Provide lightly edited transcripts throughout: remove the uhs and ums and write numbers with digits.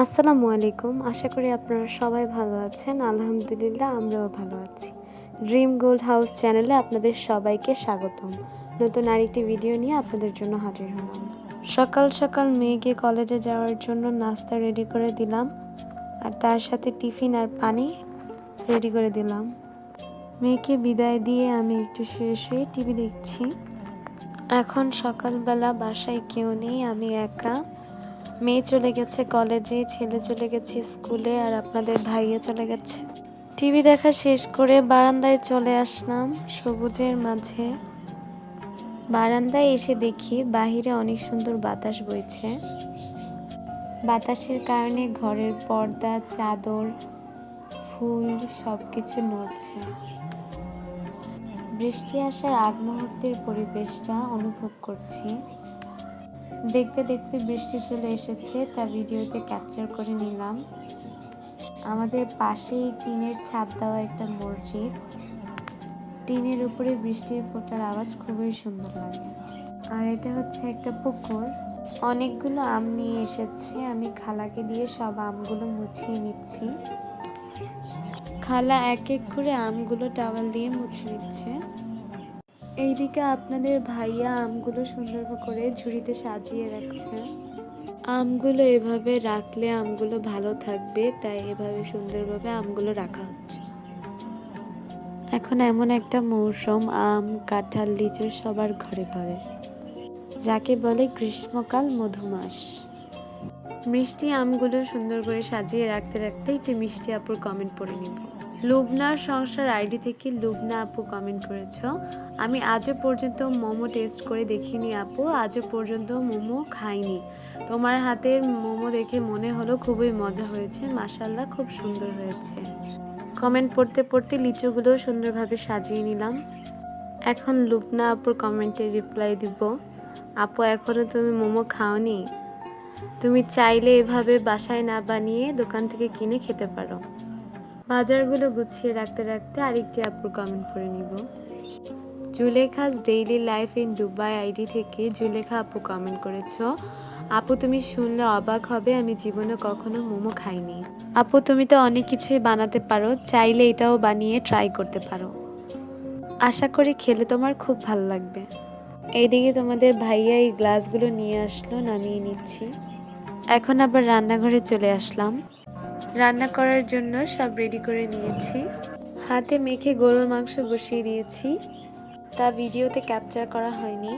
আসসালামু আলাইকুম। আশা করি আপনারা সবাই ভালো আছেন। আলহামদুলিল্লাহ আমরাও ভালো আছি। ড্রিম গোল্ড হাউস চ্যানেলে আপনাদের সবাইকে স্বাগতম। নতুন আরেকটি ভিডিও নিয়ে আপনাদের জন্য হাজির হলাম। সকাল সকাল মেয়েকে কলেজে যাওয়ার জন্য নাস্তা রেডি করে দিলাম, আর তার সাথে টিফিন আর পানি রেডি করে দিলাম। মেয়েকে বিদায় দিয়ে আমি একটু শুয়ে শুয়ে টিভি দেখছি। এখন সকালবেলা বাসায় কেউ নেই, আমি একা। মেয়ে চলে গেছে কলেজে, ছেলে চলে গেছে স্কুলে, আর আপনাদের ভাইয়া চলে গেছে। টিভি দেখা শেষ করে বারান্দায় চলে আসলাম সবুজের মাঝে। বারান্দায় এসে দেখি বাহিরে অনেক সুন্দর বাতাস বইছে। বাতাসের কারণে ঘরের পর্দা, চাদর, ফুল সবকিছু নড়ছে। বৃষ্টি আসার আগ মুহূর্তের পরিবেশটা অনুভব করছি। দেখতে দেখতে বৃষ্টি চলে এসেছে, তা ভিডিওতে ক্যাপচার করে নিলাম। আমাদের পাশেই টিনের ছাদ দেওয়া একটা মসজিদ। টিনের উপরে বৃষ্টির ফোঁটার আওয়াজ খুবই সুন্দর লাগে। আর এটা হচ্ছে একটা পুকুর। অনেকগুলো আম নিয়ে এসেছে, আমি খালাকে দিয়ে সব আমগুলো মুছিয়ে নিচ্ছি। খালা এক এক করে আমগুলো টাওয়াল দিয়ে মুছে নিচ্ছে। এইদিকে আপনাদের ভাইয়া আমগুলো সুন্দর করে ঝুড়িতে সাজিয়ে রাখছে। আমগুলো এভাবে রাখলে আমগুলো ভালো থাকবে, তাই এভাবে সুন্দরভাবে আমগুলো রাখা হচ্ছে। এখন এমন একটা মৌসুম, আম, কাঁঠাল, লিচু সবার ঘরে ঘরে, যাকে বলে গ্রীষ্মকাল মধুমাস। মিষ্টি আমগুলো সুন্দর করে সাজিয়ে রাখতে রাখতে একটি মিষ্টি আপুর কমেন্ট পড়ে নিব। লুবনার সংসার আইডি থেকে লুবনা আপু কমেন্ট করেছ, আমি আজও পর্যন্ত মোমো টেস্ট করে দেখিনি আপু, আজও পর্যন্ত মোমো খাইনি। তোমার হাতের মোমো দেখে মনে হলো খুবই মজা হয়েছে, মাশাআল্লাহ খুব সুন্দর হয়েছে। কমেন্ট পড়তে পড়তে লিচুগুলো সুন্দরভাবে সাজিয়ে নিলাম। এখন লুবনা আপুর কমেন্টে রিপ্লাই দিব। আপু এখনো তুমি মোমো খাওনি? তুমি চাইলে এভাবে বাসায় না বানিয়ে দোকান থেকে কিনে খেতে পারো। বাজারগুলো গুছিয়ে রাখতে রাখতে আরেকটি আপুর কমেন্ট পড়ে নিব। Zulekha's daily life in Dubai ID থেকে জুলেখা আপু কমেন্ট করেছো, আপু তুমি শুনলে অবাক হবে, আমি জীবনে কখনো মোমো খাইনি। আপু তুমি তো অনেক কিছুই বানাতে পারো, চাইলে এটাও বানিয়ে ট্রাই করতে পারো। আশা করি খেলে তোমার খুব ভালো লাগবে। এইদিকে তোমাদের ভাইয়া এই গ্লাসগুলো নিয়ে আসলো, নামিয়ে নিচ্ছি। এখন আবার রান্নাঘরে চলে আসলাম। রান্না করার জন্য সব রেডি করে নিয়েছি। হাতে মেখে গরুর মাংস বসিয়ে দিয়েছি, তা ভিডিওতে ক্যাপচার করা হয়নি।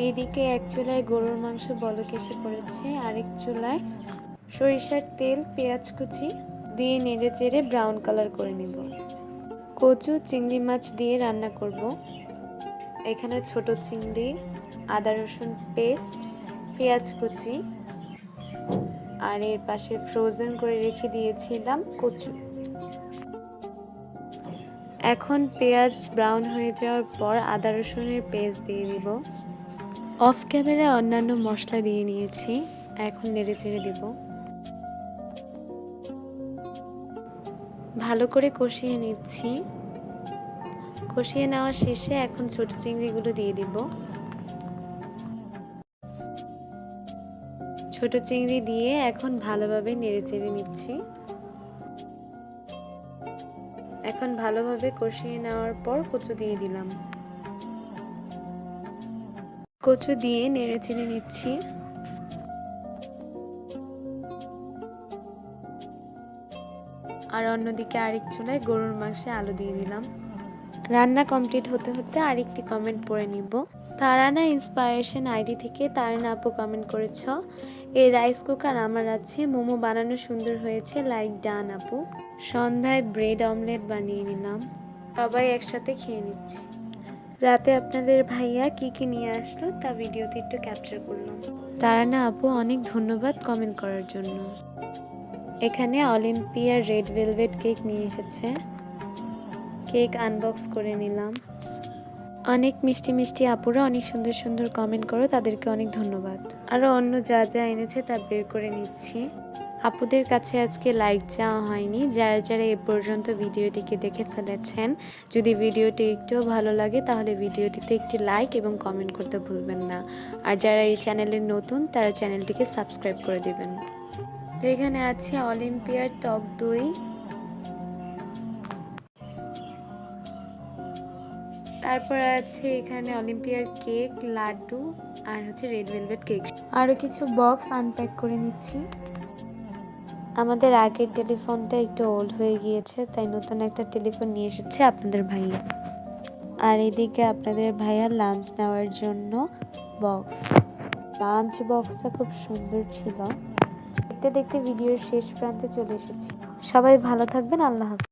এইদিকে এক চুলায় গরুর মাংস বলক এসে পড়েছে, আরেক চুলায় সরিষার তেল, পেঁয়াজ কুচি দিয়ে নেড়ে চেড়ে ব্রাউন কালার করে নেব। কচু চিংড়ি মাছ দিয়ে রান্না করব। এখানে ছোট চিংড়ি, আদা রসুন পেস্ট, পেঁয়াজ কুচি, আর এর পাশে ফ্রোজেন করে রেখে দিয়েছিলাম কচু। এখন পেঁয়াজ ব্রাউন হয়ে যাওয়ার পর আদা রসুনের পেস্ট দিয়ে দিব। অফ ক্যামেরায় অন্যান্য মশলা দিয়ে নিয়েছি, এখন নেড়ে চেড়ে দিব। ভালো করে কষিয়ে নিচ্ছি। কষিয়ে নেওয়া শেষে এখন ছোট চিংড়িগুলো দিয়ে দিব। ছোট চিংড়ি দিয়ে এখন ভালোভাবে নেড়ে চেড়ে নিচ্ছি। এখন ভালোভাবে কষিয়ে নেওয়ার পর কচু দিয়ে দিলাম। কচু দিয়ে নেড়ে চেড়ে নিচ্ছি। আর অন্যদিকে আরেক চুলায় গরুর মাংসে আলু দিয়ে দিলাম। রান্না কমপ্লিট হতে হতে আরেকটি কমেন্ট পড়ে নিব। তারানা ইন্সপায়ারেশন আইডি থেকে তারানা আপু কমেন্ট করেছ, এই রাইস কুকার আমার আছে, মোমো বানানো সুন্দর হয়েছে, লাইক ডান আপু। সন্ধ্যায় ব্রেড অমলেট বানিয়ে নিলাম, সবাই একসাথে খেয়ে নিচ্ছি। রাতে আপনাদের ভাইয়া কি কি নিয়ে আসলো তা ভিডিওতে একটু ক্যাপচার করলাম। তারানা আপু অনেক ধন্যবাদ কমেন্ট করার জন্য। এখানে অলিম্পিয়ার রেড ভেলভেট কেক নিয়ে এসেছে, কেক আনবক্স করে নিলাম। অনেক মিষ্টি মিষ্টি আপুরা অনেক সুন্দর সুন্দর কমেন্ট করো, তাদেরকে অনেক ধন্যবাদ। আরও অন্য যা যা এনেছে তা বের করে নিচ্ছি। আপুদের কাছে আজকে লাইক চাওয়া হয়নি, যারা যারা এ পর্যন্ত ভিডিওটিকে দেখে ফেলেছেন, যদি ভিডিওটি একটুও ভালো লাগে তাহলে ভিডিওটিতে একটি লাইক এবং কমেন্ট করতে ভুলবেন না। আর যারা এই চ্যানেলে নতুন তারা চ্যানেলটিকে সাবস্ক্রাইব করে দেবেন। তো এখানে আছে অলিম্পিয়ার টক দই, তারপর আছে এখানে অলিম্পিয়ার কেক, লাড্ডু আর হচ্ছে রেড ভেলভেট কেক। আরও কিছু বক্স আনপ্যাক করে নিচ্ছি। আমাদের আগের টেলিফোনটা একটু ওল্ড হয়ে গিয়েছে, তাই নতুন একটা টেলিফোন নিয়ে এসেছে আপনাদের ভাইয়া। আর এদিকে আপনাদের ভাইয়া লাঞ্চ নেওয়ার জন্য বক্স। লাঞ্চ বক্সটা খুব সুন্দর ছিল। দেখতে দেখতে ভিডিওর শেষ প্রান্তে চলে এসেছি। সবাই ভালো থাকবেন, আল্লাহ হাফেজ।